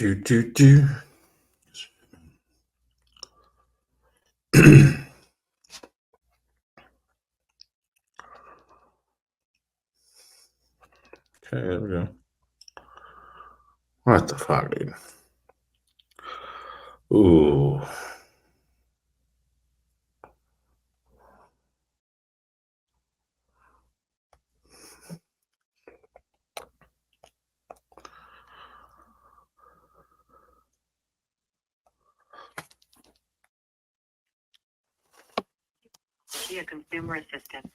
Do, do, do. Okay, there we go. What the fuck, dude? Ooh. Kia Consumer Assistance.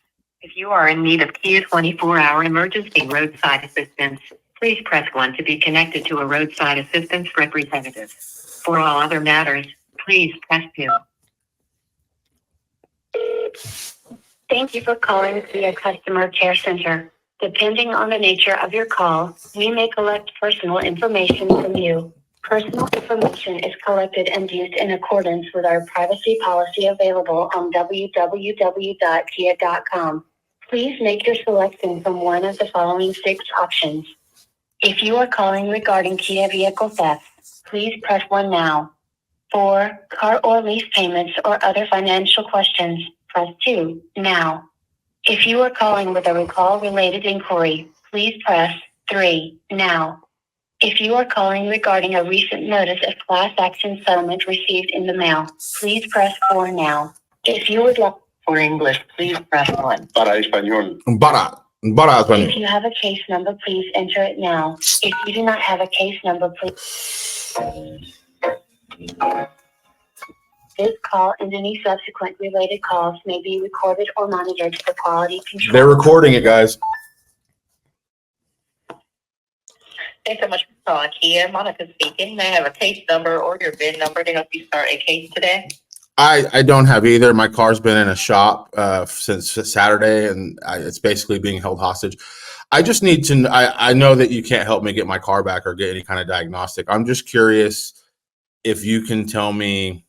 If you are in need of Kia 24-hour emergency roadside assistance, please press 1 to be connected to a roadside assistance representative. For all other matters, please press 2. Thank you for calling Kia Customer Care Center. Depending on the nature of your call, we may collect personal information from you. Personal information is collected and used in accordance with our privacy policy available on www.kia.com. Please make your selection from one of the following 6 options. If you are calling regarding Kia vehicle theft, please press 1 now. For car or lease payments or other financial questions, press 2 now. If you are calling with a recall-related inquiry, please press 3 now. If you are calling regarding a recent notice of class action settlement received in the mail, please press 4 now. If you would like for English, please press 1. Para español. Para español. If you have a case number, please enter it now. If you do not have a case number, please. This call and any subsequent related calls may be recorded or monitored for quality control. They're recording it, guys. Thanks so much for calling Kia. Monica speaking. May I have a case number or your VIN number to help you start a case today? I don't have either. My car's been in a shop since Saturday, and it's basically being held hostage. I just need to. I know that you can't help me get my car back or get any kind of diagnostic. I'm just curious if you can tell me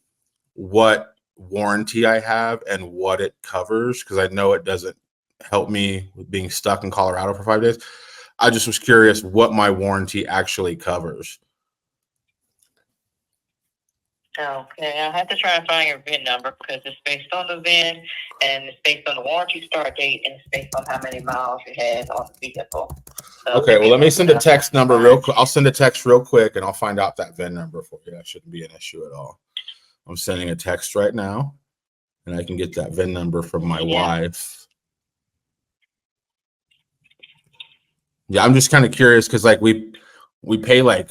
what warranty I have and what it covers, because I know it doesn't help me with being stuck in Colorado for 5 days. I just was curious what my warranty actually covers. Okay, I'll have to try and find your VIN number because it's based on the VIN and it's based on the warranty start date and it's based on how many miles you had on the vehicle. So okay, well, let me send a text number real quick. I'll send a text real quick and I'll find out that VIN number for you. That shouldn't be an issue at all. I'm sending a text right now and I can get that VIN number from my wife. Yeah, I'm just kind of curious because like we pay like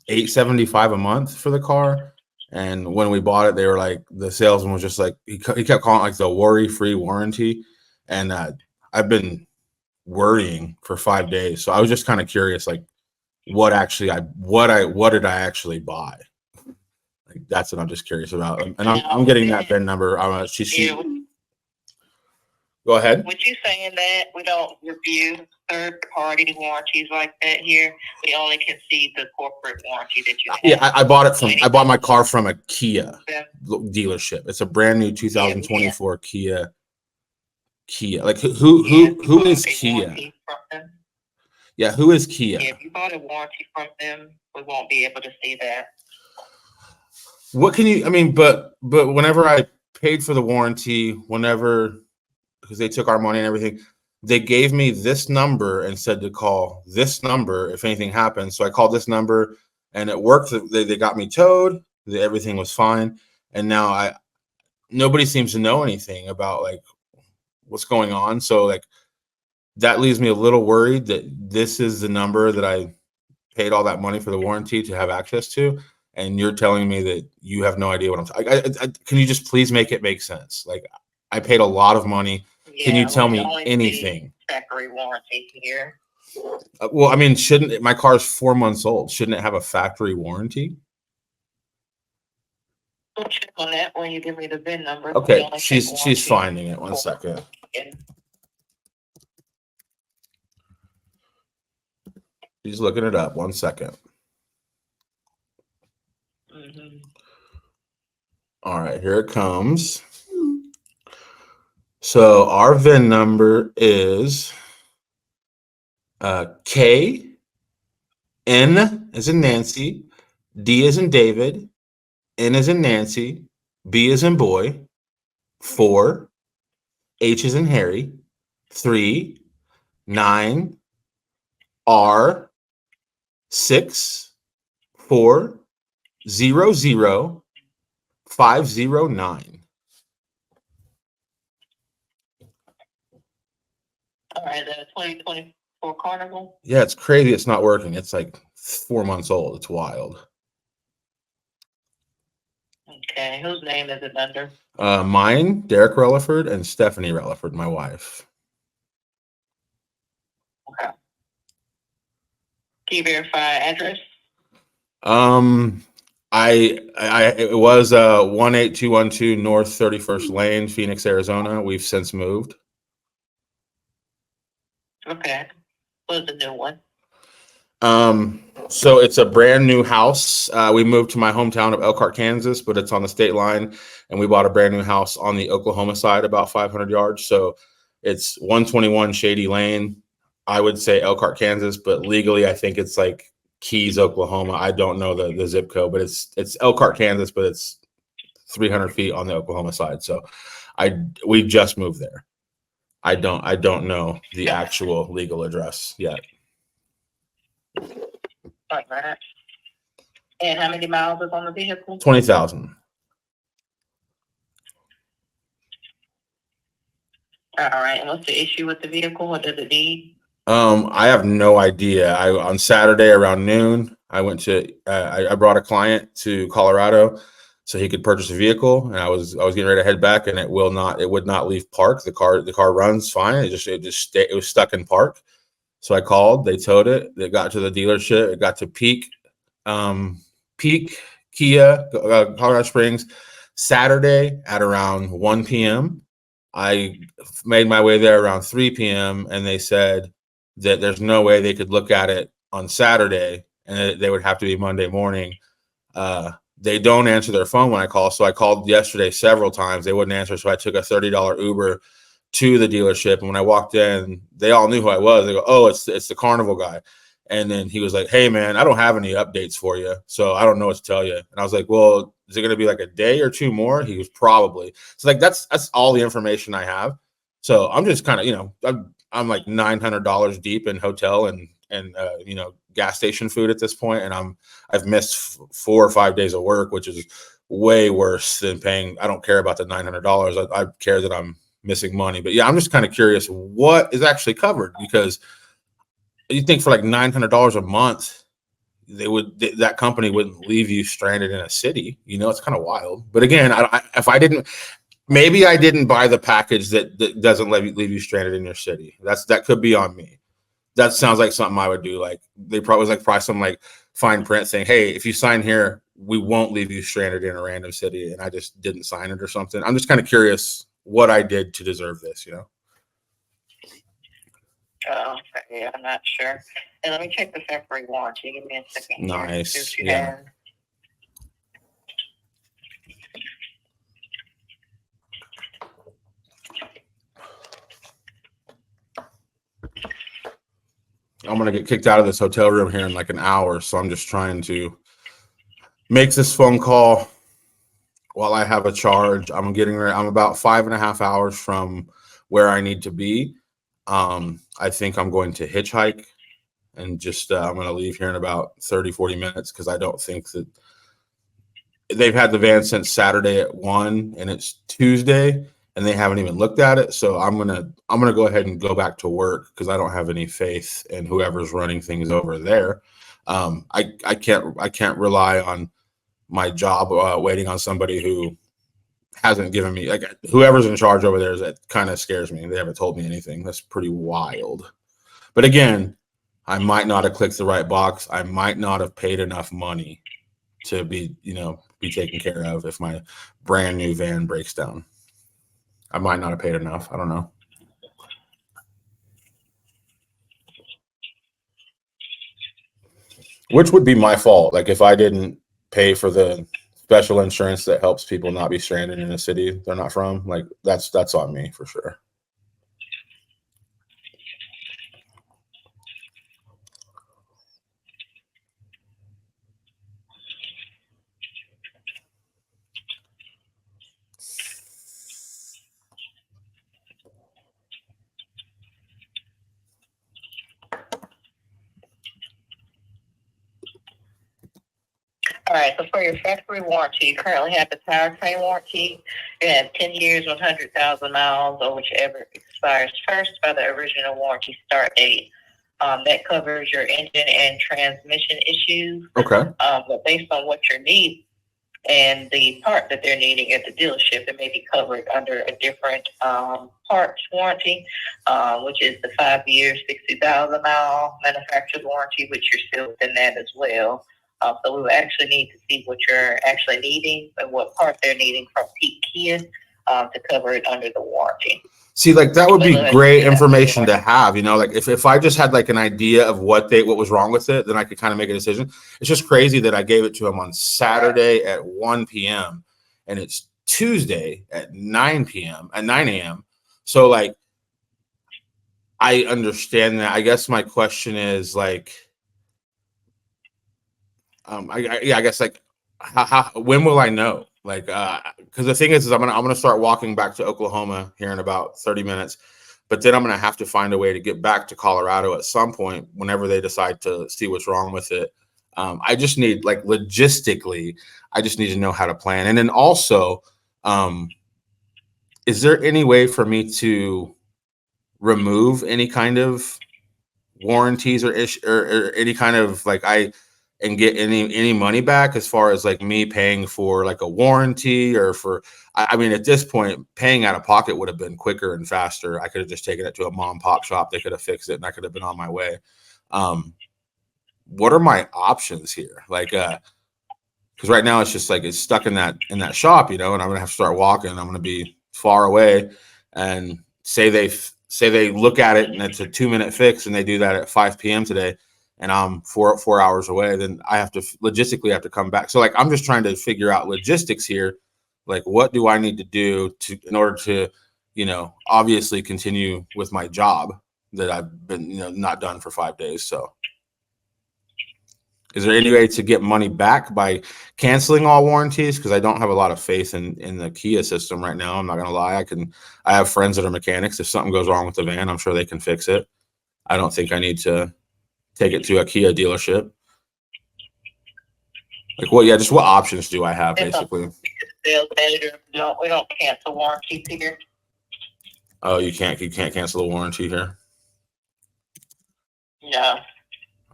$875 a month for the car. And when we bought it, they were like, the salesman was just like, he kept calling it like the worry-free warranty. And I've been worrying for 5 days. So I was just kind of curious, like what did I actually buy? Like, that's what I'm just curious about. And I'm getting that VIN number. Go ahead. Would you saying that we don't review third-party warranties like that here? We only can see the corporate warranty that you have. Yeah, I bought my car from a Kia dealership. It's a brand new 2024 Kia. Like who is Kia? Yeah, who is Kia? If you bought a warranty from them, we won't be able to see that. What can you? I mean, but whenever I paid for the warranty, because they took our money and everything, they gave me this number and said to call this number if anything happens. So I called this number and it worked. They got me towed. Everything was fine. And now nobody seems to know anything about like what's going on. So like that leaves me a little worried that this is the number that I paid all that money for the warranty to have access to. And you're telling me that you have no idea what I'm talking. Can you just please make it make sense? Like I paid a lot of money. Can you tell me anything? Factory warranty here. Well, I mean, my car's 4 months old? Shouldn't it have a factory warranty? I'll check on that when you give me the VIN number. Okay, she's finding it. 1 second. She's looking it up. 1 second. All right, here it comes. So our VIN number is KN as in Nancy D is in David, N is in Nancy, B is in boy, 4, H is in Harry, 3, 9, R, 6, 4, 0, 0, 509. All right, the 2024 Carnival. Yeah, it's crazy. It's not working. It's like 4 months old. It's wild. Okay, whose name is it under? Mine, Derek Releford, and Stephanie Releford, my wife. Okay. Can you verify address? It was 18212 North 31st Lane, Phoenix, Arizona. We've since moved. Okay. What's the new one? So it's a brand new house. We moved to my hometown of Elkhart, Kansas, but it's on the state line, and we bought a brand new house on the Oklahoma side, about 500 yards. So it's 121 Shady Lane. I would say Elkhart, Kansas, but legally I think it's like Keys, Oklahoma. I don't know the zip code, but it's Elkhart, Kansas, but it's 300 feet on the Oklahoma side. So we just moved there. I don't know the actual legal address yet. Like that. And how many miles is on the vehicle? 20,000. All right. And what's the issue with the vehicle? What does it need? I have no idea. On Saturday around noon, I went to I brought a client to Colorado so he could purchase a vehicle, and I was getting ready to head back, and it would not leave park. The car runs fine. It was stuck in park. So I called. They towed it. It got to the dealership. It got to Peak Kia, Colorado Springs, Saturday at around 1 p.m. I made my way there around 3 p.m. and they said that there's no way they could look at it on Saturday and they would have to be Monday morning. They don't answer their phone when I call. So I called yesterday several times. They wouldn't answer. So I took a $30 Uber to the dealership. And when I walked in, they all knew who I was. They go, "Oh, it's the Carnival guy." And then he was like, "Hey man, I don't have any updates for you. So I don't know what to tell you." And I was like, "Well, is it going to be like a day or two more?" He was probably. So like, that's all the information I have. So I'm just kind of, I'm like $900 deep in hotel and gas station food at this point. And I've missed 4 or 5 days of work, which is way worse than paying. I don't care about the $900. I care that I'm missing money. But yeah, I'm just kind of curious what is actually covered, because you think for like $900 a month, that company wouldn't leave you stranded in a city. It's kind of wild. But again, maybe I didn't buy the package that doesn't leave you stranded in your city. That could be on me. That sounds like something I would do. Like they probably some like fine print saying, "Hey, if you sign here, we won't leave you stranded in a random city," and I just didn't sign it or something. I'm just kind of curious what I did to deserve this. Oh, yeah, I'm not sure. And let me check the February warranty. Give me a second. Nice. Yeah. I'm going to get kicked out of this hotel room here in like an hour. So I'm just trying to make this phone call while I have a charge. I'm about 5.5 hours from where I need to be. I think I'm going to hitchhike and just, I'm going to leave here in about 30, 40 minutes. Cause I don't think that they've had the van since Saturday at 1 and it's Tuesday and they haven't even looked at it. So I'm going to go ahead and go back to work because I don't have any faith in whoever's running things over there. I can't rely on my job waiting on somebody who hasn't given me, like, whoever's in charge over there. That kind of scares me. They haven't told me anything. That's pretty wild. But again, I might not have clicked the right box. I might not have paid enough money to be taken care of if my brand new van breaks down. I might not have paid enough. I don't know. Which would be my fault. Like if I didn't pay for the special insurance that helps people not be stranded in a city they're not from, like that's on me for sure. right, so for your factory warranty, you currently have the powertrain warranty. You have 10 years, 100,000 miles, or whichever expires first by the original warranty start date. That covers your engine and transmission issues. Okay. But based on what you need and the part that they're needing at the dealership, it may be covered under a different parts warranty, which is the 5 years, 60,000 mile manufacturer's warranty, which you're still within that as well. So we will actually need to see what you're actually needing and what part they're needing from Peak Kia to cover it under the warranty. See, like that would be great information to have, you know, like if I just had like an idea of what was wrong with it, then I could kind of make a decision. It's just crazy that I gave it to him on Saturday at 1 p.m. and it's Tuesday at 9 a.m. So like, I understand that. I guess my question is like, I guess like, when will I know? Like, because the thing is I'm gonna start walking back to Oklahoma here in about 30 minutes, but then I'm gonna have to find a way to get back to Colorado at some point whenever they decide to see what's wrong with it. I just need, like, logistically, I just need to know how to plan. And then also, is there any way for me to remove any kind of warranties or any kind of like and get any money back, as far as like me paying for like a warranty or for, I mean, at this point, paying out of pocket would have been quicker and faster. I could have just taken it to a mom and pop shop. They could have fixed it and I could have been on my way. What are my options here? Like, because right now it's just like, it's stuck in that shop, you know, and I'm going to have to start walking. I'm going to be far away, and say they look at it and it's a 2-minute fix and they do that at 5 p.m. today, and I'm 4 hours away, then I have to logistically have to come back. So like, I'm just trying to figure out logistics here. Like, what do I need to do in order to, you know, obviously continue with my job that I've been, you know, not done for 5 days. So is there any way to get money back by canceling all warranties? Because I don't have a lot of faith in the Kia system right now. I'm not going to lie. I have friends that are mechanics. If something goes wrong with the van, I'm sure they can fix it. I don't think I need to take it to a Kia dealership. Like, just what options do I have, basically? Sales manager, no, we don't cancel warranties here. Oh, you can't cancel the warranty here? No.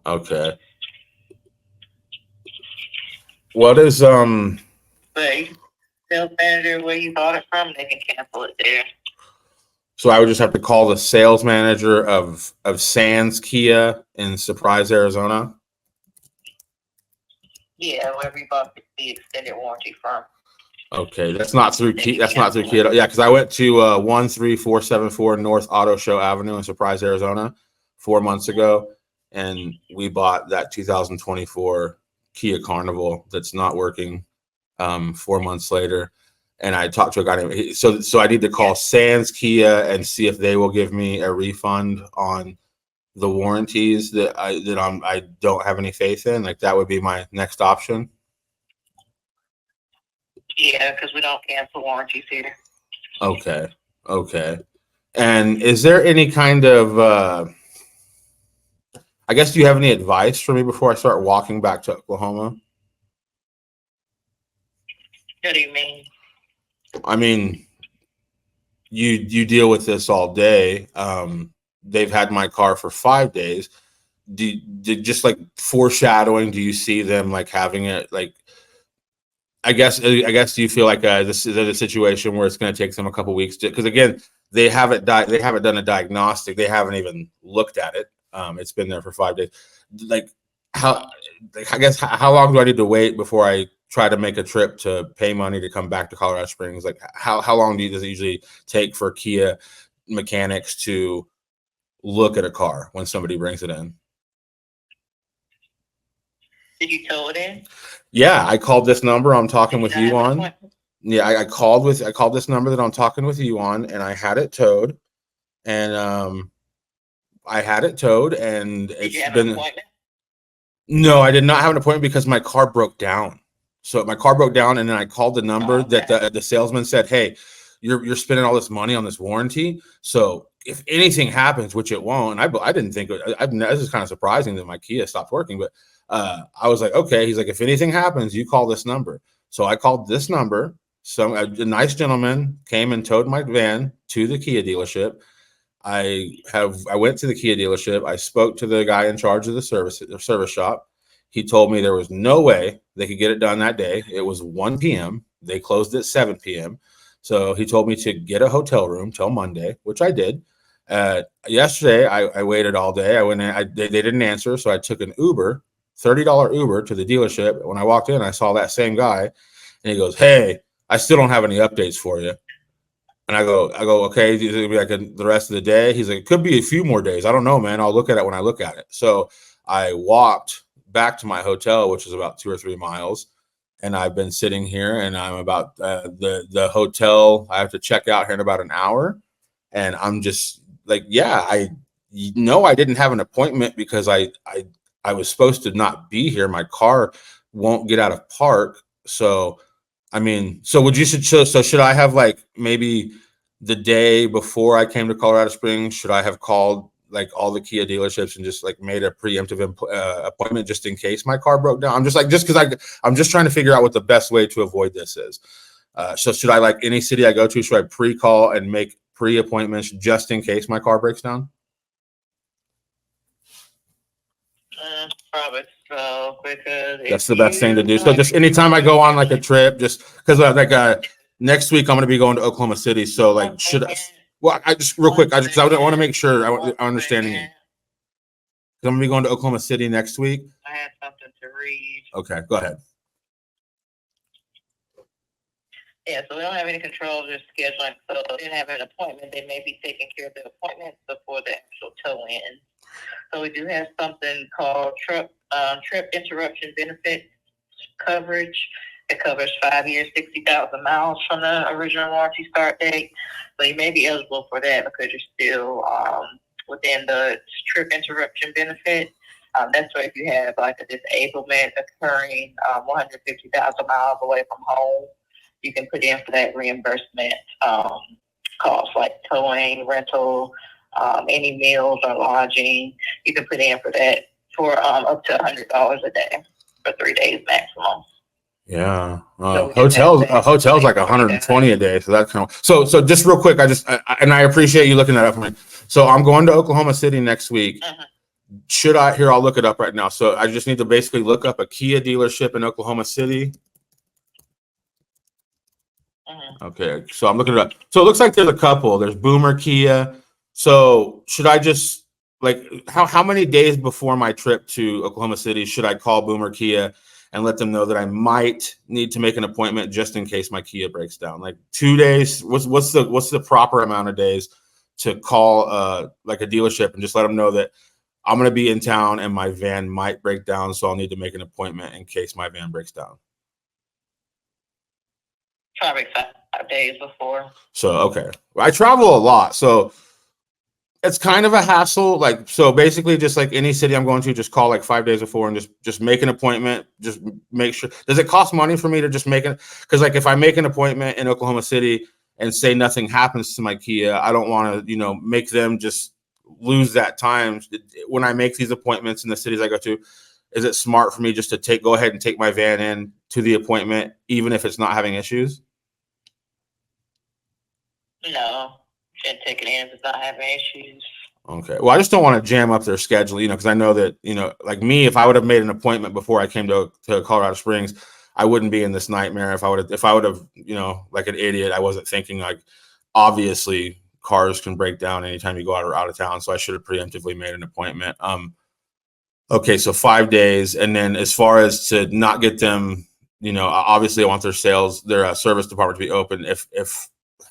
Okay. What is The sales manager where you bought it from, they can cancel it there. So I would just have to call the sales manager of Sands Kia in Surprise, Arizona? Yeah, wherever you bought the extended warranty from. Okay, that's not through Kia. That's not through Kia. Yeah, because I went to 13474 North Auto Show Avenue in Surprise, Arizona 4 months ago, and we bought that 2024 Kia Carnival that's not working 4 months later. And I talked to a guy named, so I need to call Sands Kia and see if they will give me a refund on the warranties that I don't have any faith in. Like, that would be my next option. Yeah, because we don't cancel warranties here. Okay. And is there any kind of I guess, do you have any advice for me before I start walking back to Oklahoma? What do you mean? I mean, you deal with this all day. They've had my car for 5 days. Just like foreshadowing, do you see them like having it like, I guess do you feel like this is a situation where it's going to take them a couple weeks because again, they haven't done a diagnostic. They haven't even looked at it. It's been there for 5 days. Like, how long do I need to wait before I try to make a trip to pay money to come back to Colorado Springs? Like, how long does it usually take for Kia mechanics to look at a car when somebody brings it in? Did you tow it in? Yeah, I called this number I'm talking with you on. Yeah, I called this number that I'm talking with you on, and I had it towed. And it's been. No, I did not have an appointment because my car broke down. So my car broke down, and then I called the number that the salesman said, "Hey, you're spending all this money on this warranty. So if anything happens, which it won't," and I didn't think this is kind of surprising that my Kia stopped working, but I was like, okay. He's like, if anything happens, you call this number. So I called this number. A nice gentleman came and towed my van to the Kia dealership. I went to the Kia dealership. I spoke to the guy in charge of the service shop. He told me there was no way they could get it done that day. It was 1 p.m. They closed at 7 p.m. So he told me to get a hotel room till Monday, which I did. Yesterday, I waited all day. I went in, they didn't answer, so I took an Uber, $30 Uber to the dealership. When I walked in, I saw that same guy, and he goes, "Hey, I still don't have any updates for you." And I go, okay, it'll be like the rest of the day. He's like, it could be a few more days. I don't know, man. I'll look at it when I look at it. So I walked back to my hotel, which is about 2 or 3 miles. And I've been sitting here, and I'm about the hotel. I have to check out here in about an hour. And I'm just like, yeah, I didn't have an appointment because I was supposed to not be here. My car won't get out of park. So I mean, so should I have like maybe the day before I came to Colorado Springs, should I have called like all the Kia dealerships and just like made a preemptive appointment just in case my car broke down? I'm just like, because I'm just trying to figure out what the best way to avoid this is. So should I, like any city I go to, should I pre-call and make pre-appointments just in case my car breaks down? Probably so, because that's the best thing to do. So just anytime I go on like a trip, just because next week I'm going to be going to Oklahoma City. So like, should I? Well, I just real quick, I want to make sure I'm understanding you. I'm going to be going to Oklahoma City next week. I have something to read. Okay, go ahead. Yeah, so we don't have any control of their scheduling. So they didn't have an appointment. They may be taking care of the appointments before the actual tow in. So we do have something called trip interruption benefit coverage. It covers 5 years, 60,000 miles from the original warranty start date. So you may be eligible for that because you're still within the trip interruption benefit. That's where if you have like a disablement occurring 150,000 miles away from home, you can put in for that reimbursement costs like towing, rental, any meals or lodging. You can put in for that for up to $100 a day for 3 days maximum. Yeah, hotels like 120 a day. So that's kind of so. Just real quick, I appreciate you looking that up for me. So I'm going to Oklahoma City next week. Should I? Here, I'll look it up right now. So I just need to basically look up a Kia dealership in Oklahoma City. Okay, so I'm looking it up. So it looks like there's a couple. There's Boomer Kia. So should I just like how many days before my trip to Oklahoma City should I call Boomer Kia and let them know that I might need to make an appointment just in case my Kia breaks down? Like 2 days. What's the proper amount of days to call like a dealership and just let them know that I'm going to be in town and my van might break down, so I'll need to make an appointment in case my van breaks down? Probably 5 days before. So okay, I travel a lot, so it's kind of a hassle. Like, so basically, just like any city I'm going to, just call like 5 days before and just make an appointment. Just make sure. Does it cost money for me to just make it? Because like if I make an appointment in Oklahoma City and say nothing happens to my Kia, I don't want to make them just lose that time when I make these appointments in the cities I go to. Is it smart for me just to go ahead and take my van in to the appointment, even if it's not having issues? No, and take it in if it's not having issues. Okay. Well, I just don't want to jam up their schedule, because I know that, like me, if I would have made an appointment before I came to Colorado Springs, I wouldn't be in this nightmare. If I would have, like an idiot, I wasn't thinking like, obviously cars can break down anytime you go out of town. So I should have preemptively made an appointment. Okay. So 5 days. And then as far as to not get them, obviously I want their service department to be open. If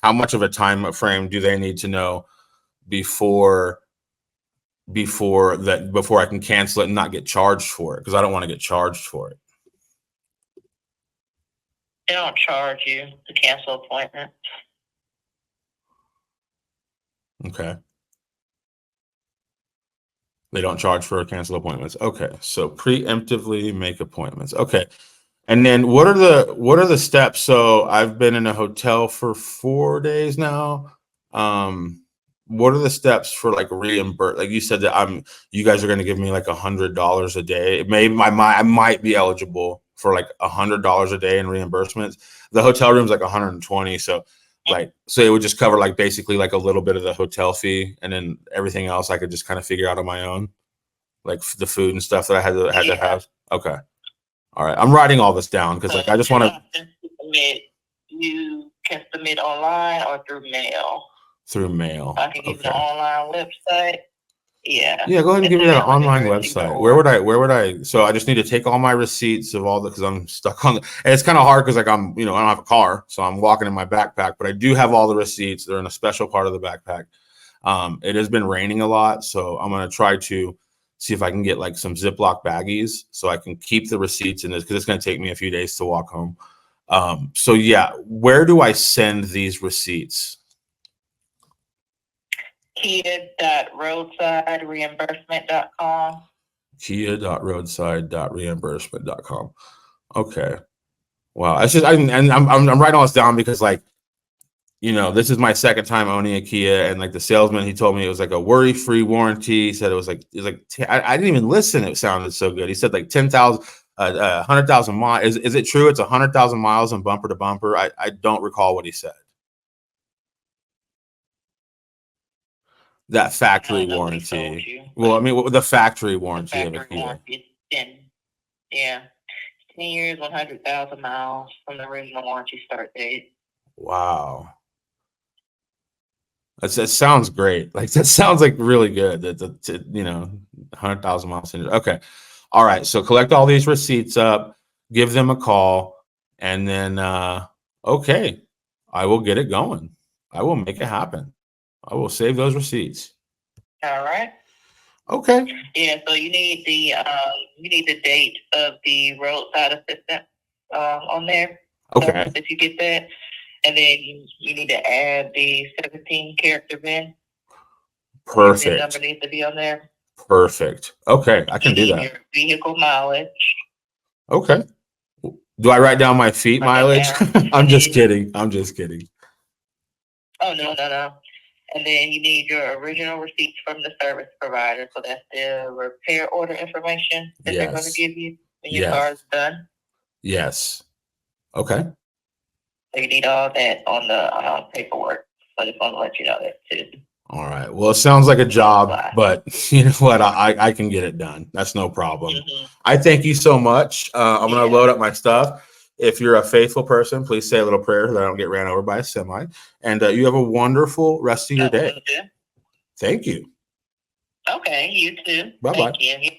how much of a time frame do they need to know before I can cancel it and not get charged for it? Because I don't want to get charged for it. They don't charge you to cancel appointments. Okay. They don't charge for cancel appointments. Okay. So preemptively make appointments. Okay. And then what are the steps? So I've been in a hotel for 4 days now. what are the steps for like reimburse? Like you said that you guys are going to give me like $100 a day. Maybe I might be eligible for like $100 a day in reimbursements. The hotel room's like 120. So so it would just cover like basically like a little bit of the hotel fee, and then everything else I could just kind of figure out on my own, like the food and stuff that I had to have. Okay. All right. I'm writing all this down because like I just want to submit. You can submit online or through mail. Through mail. I can give you the online website. Yeah. Yeah, go ahead and give me that online website. Where would I, so I just need to take all my receipts of all because I'm stuck on, and it's kind of hard because like I don't have a car, so I'm walking in my backpack, but I do have all the receipts. They're in a special part of the backpack. It has been raining a lot, so I'm going to try to see if I can get like some Ziploc baggies so I can keep the receipts in this because it's going to take me a few days to walk home. So yeah, where do I send these receipts? Kia.roadsidereimbursement.com. Kia.roadside.reimbursement.com. Okay. Wow. It's just I'm writing all this down because like, this is my second time owning a Kia, and like the salesman, he told me it was like a worry-free warranty. He said it was like I didn't even listen. It sounded so good. He said like 10,000, 100,000 miles. Is it true? It's 100,000 miles and bumper to bumper. I don't recall what he said. That factory warranty. Well, I mean, the factory warranty of a Kia. 10 years, 100,000 miles from the original warranty start date. Wow. That sounds great. Like that sounds like really good. 100,000 miles. Okay. All right. So collect all these receipts up, give them a call, and then okay, I will get it going. I will make it happen. I will save those receipts. All right. Okay. Yeah. So you need the date of the roadside assistant on there. Okay. So if you get that. And then you need to add the 17 character VIN. Perfect. The number needs to be on there. Perfect. Okay, I can do that. Your vehicle mileage. Okay. Do I write down my feet mileage? I'm just kidding. I'm just kidding. Oh, no. And then you need your original receipts from the service provider. So that's the repair order information that they're going to give you when your car is done. Yes. Okay. So you need all that on the paperwork. So I just want to let you know that too. All right. Well, it sounds like a job, but you know what? I can get it done. That's no problem. Mm-hmm. I thank you so much. I'm going to load up my stuff. If you're a faithful person, please say a little prayer so that I don't get ran over by a semi. And you have a wonderful rest of your day. Thank you. Okay. You too. Bye-bye. Thank you.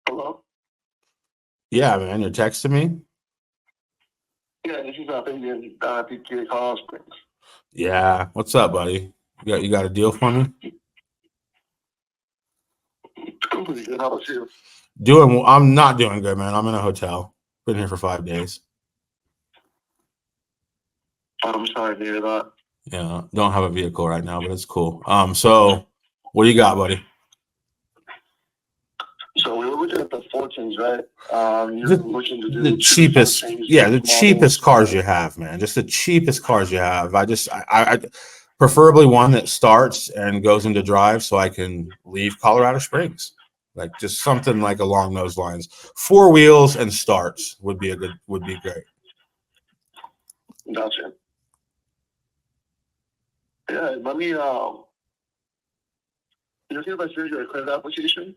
Hello? Yeah, man. You're texting me? Yeah, this is PK Call Springs. Yeah. What's up, buddy? You got a deal for me? Pretty good. How about you? I'm not doing good, man. I'm in a hotel. Been here for 5 days. I'm sorry to hear that. Yeah, don't have a vehicle right now, but it's cool. So what do you got, buddy? So we were looking at the Fortunes, right? You're looking to do the cheapest, the cheapest cars you have, man. Just the cheapest cars you have. I preferably one that starts and goes into drive so I can leave Colorado Springs. Like just something like along those lines. 4 wheels and starts would be great. Gotcha. Yeah, let me you see if I send you a credit application?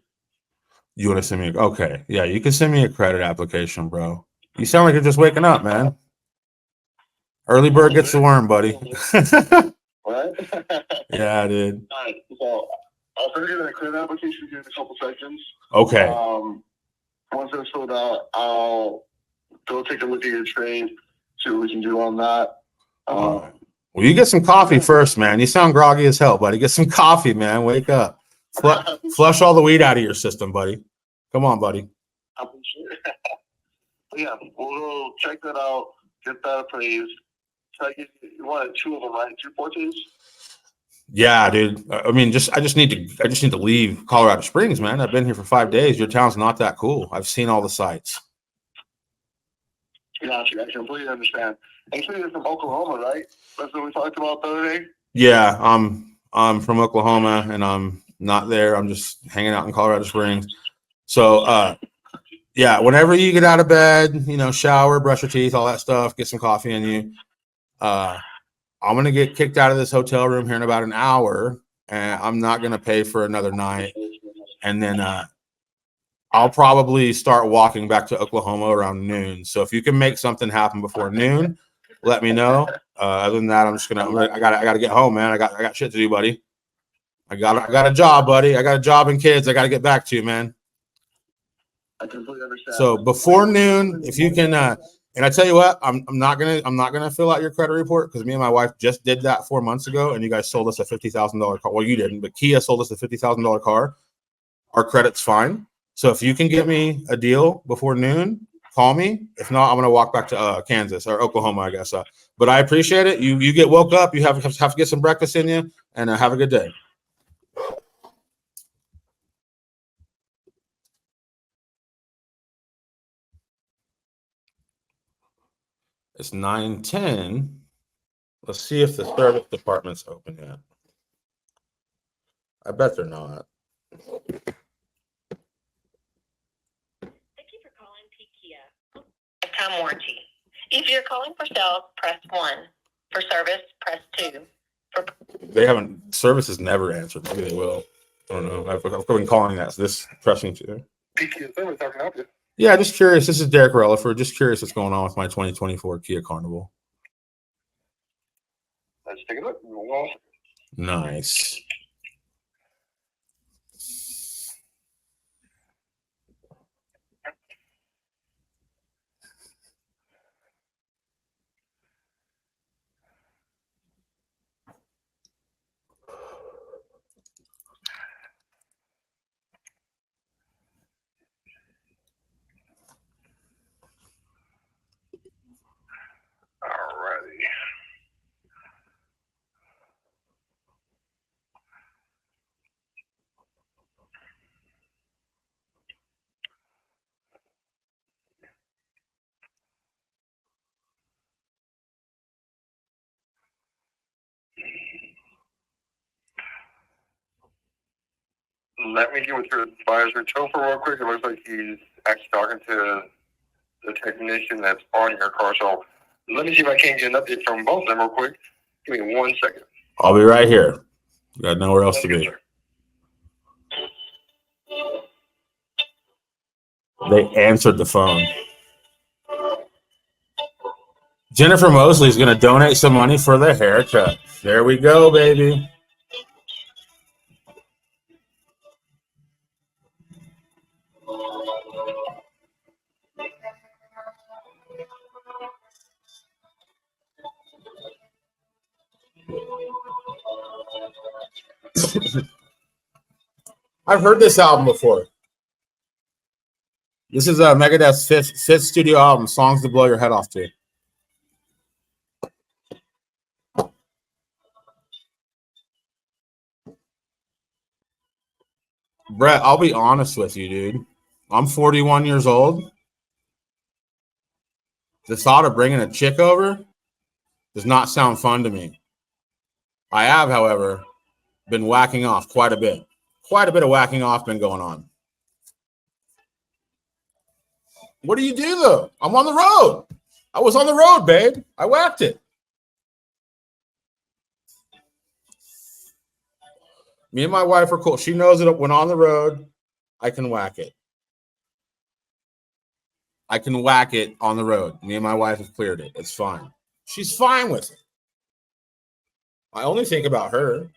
You want to send me? Okay, yeah, you can send me a credit application, bro. You sound like you're just waking up, man. Early bird gets the worm, buddy. What? Yeah, dude. All right, so I'll send you the credit application in a couple seconds. Okay. Once it's filled out, I'll go take a look at your trade, see what we can do on that. Well, Well, you get some coffee first, man. You sound groggy as hell, buddy. Get some coffee, man. Wake up. Flush all the weed out of your system, buddy. Come on, buddy. Yeah, we'll go check that out, get that appraised. You wanted 2 of them, right? 2 porches? Yeah, dude. I mean, I just need to leave Colorado Springs, man. I've been here for 5 days. Your town's not that cool. I've seen all the sights. Gotcha. I completely understand. And you you're from Oklahoma, right? That's what we talked about the other day? Yeah, I'm from Oklahoma and I'm not there. I'm just hanging out in Colorado Springs. So yeah, whenever you get out of bed, shower, brush your teeth, all that stuff, get some coffee in you. I'm gonna get kicked out of this hotel room here in about an hour, and I'm not gonna pay for another night. And then I'll probably start walking back to Oklahoma around noon. So if you can make something happen before noon, let me know. Other than that, I gotta get home, man. I got shit to do, buddy. I got a job, buddy. I got a job and kids I gotta get back to, man. I completely understand. So before noon, if you can, and I tell you what, I'm not gonna fill out your credit report because me and my wife just did that 4 months ago, and you guys sold us a $50,000 car. Well, you didn't, but Kia sold us a $50,000 car. Our credit's fine. So if you can get me a deal before noon, call me. If not, I'm gonna walk back to Kansas or Oklahoma, I guess. But I appreciate it. You get woke up. You have to get some breakfast in you, and have a good day. It's 9:10. Let's see if the service department's open yet. I bet they're not. Thank you for calling Kia. Lifetime warranty. If you're calling for sales, press 1. For service, press 2. They haven't. Service has never answered. Maybe they will. I don't know. I've been calling that this pressing to. Kia service, how can I help you? Yeah, just curious. This is Derek Releford. Just curious what's going on with my 2024 Kia Carnival. Let's take a look. Well, Nice. alrighty. Let me get with your advisor, Topher, real quick. It looks like he's actually talking to the technician that's on your car. So let me see if I can get an update from both of them real quick. Give me 1 second. I'll be right here. Got nowhere else to Yes, be. sir. They answered the phone. Jennifer Mosley's going to donate some money for the haircut. There we go, baby. I've heard this album before. This is Megadeth's fifth studio album, Songs to Blow Your Head Off to. Brett, I'll be honest with you, dude. I'm 41 years old. The thought of bringing a chick over does not sound fun to me. I have, however, been whacking off quite a bit. Quite a bit of whacking off been going on. What do you do, though? I'm on the road. I was on the road, babe. I whacked it. Me and my wife are cool. She knows that when on the road, I can whack it. I can whack it on the road. Me and my wife have cleared it. It's fine. She's fine with it. I only think about her.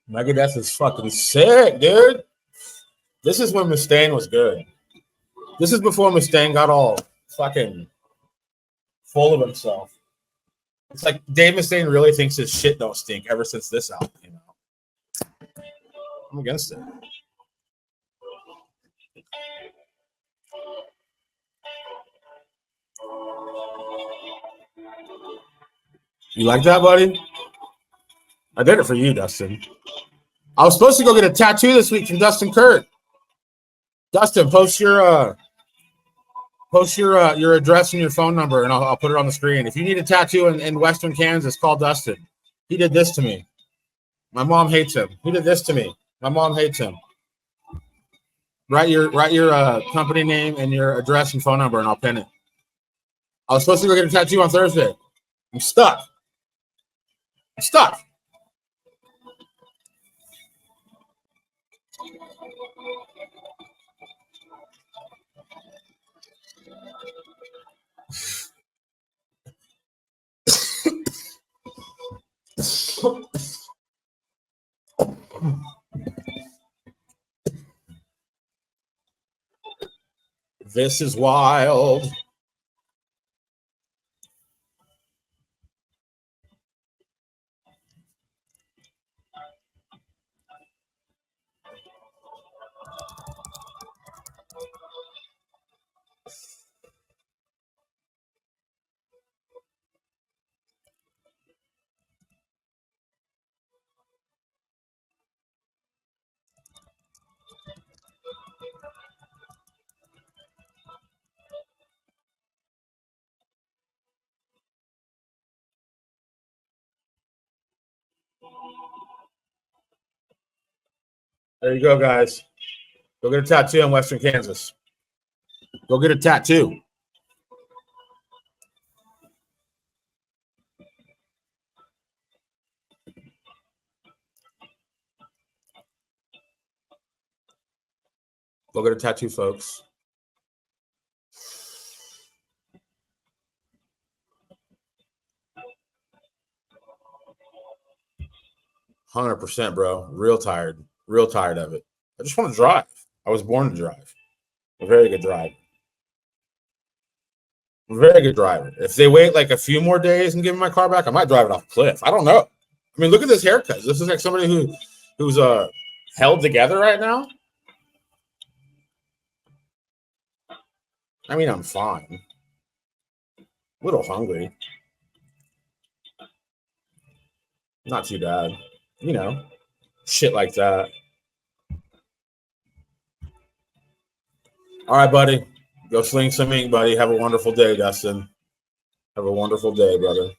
Megadeth is fucking sick, dude. This is when Mustaine was good. This is before Mustaine got all fucking full of himself. It's like Dave Mustaine really thinks his shit don't stink ever since this album came out. I'm against it. You like that, buddy? I did it for you, Dustin. I was supposed to go get a tattoo this week from Dustin Kurt. Dustin, post your address and your phone number, and I'll put it on the screen. If you need a tattoo in Western Kansas, call Dustin. He did this to me. My mom hates him. He did this to me. My mom hates him. Write your company name and your address and phone number, and I'll pin it. I was supposed to go get a tattoo on Thursday. I'm stuck. This is wild. There you go, guys. Go get a tattoo in Western Kansas. Go get a tattoo. Go get a tattoo, folks. %, bro. Real tired of it. I just want to drive. I was born to drive. A very good driver. If they wait like a few more days and give me my car back, I might drive it off a cliff. I don't know. I mean, look at this haircut. This is like somebody who's held together right now. I mean, I'm fine. A little hungry. Not too bad. You know, shit like that. All right, buddy. Go sling some ink, buddy. Have a wonderful day, Dustin. Have a wonderful day, brother.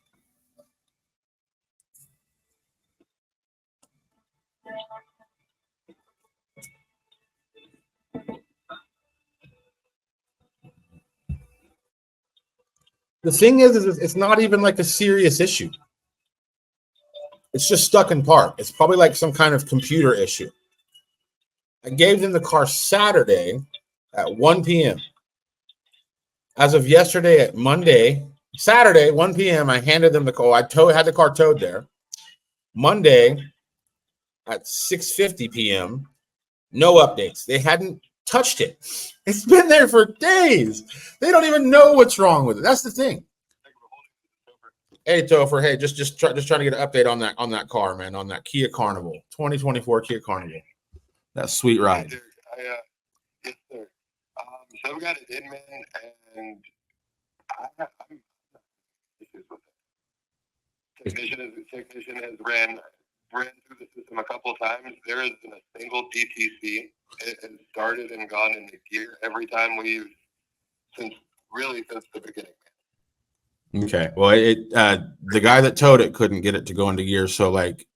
The thing is it's not even like a serious issue. It's just stuck in park. It's probably like some kind of computer issue. I gave them the car Saturday at 1 p.m. As of yesterday at Saturday, 1 p.m., I handed them the car. I had the car towed there. Monday at 6:50 p.m., no updates. They hadn't touched it. It's been there for days. They don't even know what's wrong with it. That's the thing. Hey, Topher. Hey, just trying to get an update on that car, man, on that Kia Carnival, 2024 Kia Carnival. That sweet ride. Yes, sir. So we got it in, man, and I'm issues with it. Technician has ran through the system a couple of times. There isn't a single DTC. It has started and gone into gear every time since the beginning. Okay. Well, the guy that towed it couldn't get it to go into gear, so like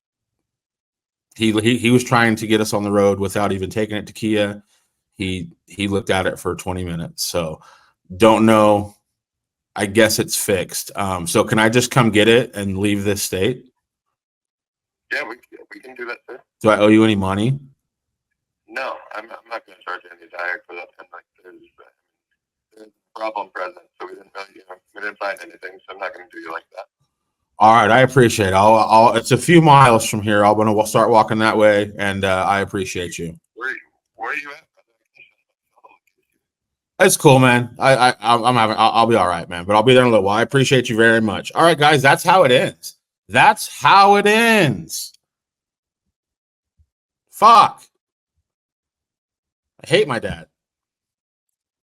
he was trying to get us on the road without even taking it to Kia. He looked at it for 20 minutes. So don't know. I guess it's fixed. So can I just come get it and leave this state? Yeah, we can do that, sir. Do I owe you any money? No, I'm not going to charge any diet for that. And like, there's a problem present, so we didn't find anything. So I'm not going to do you like that. All right, I appreciate it. It's a few miles from here. We'll start walking that way, and I appreciate you. Where are you at? It's cool, man. I'll be all right, man. But I'll be there in a little while. I appreciate you very much. All right, guys, that's how it ends. That's how it ends. Fuck. I hate my dad.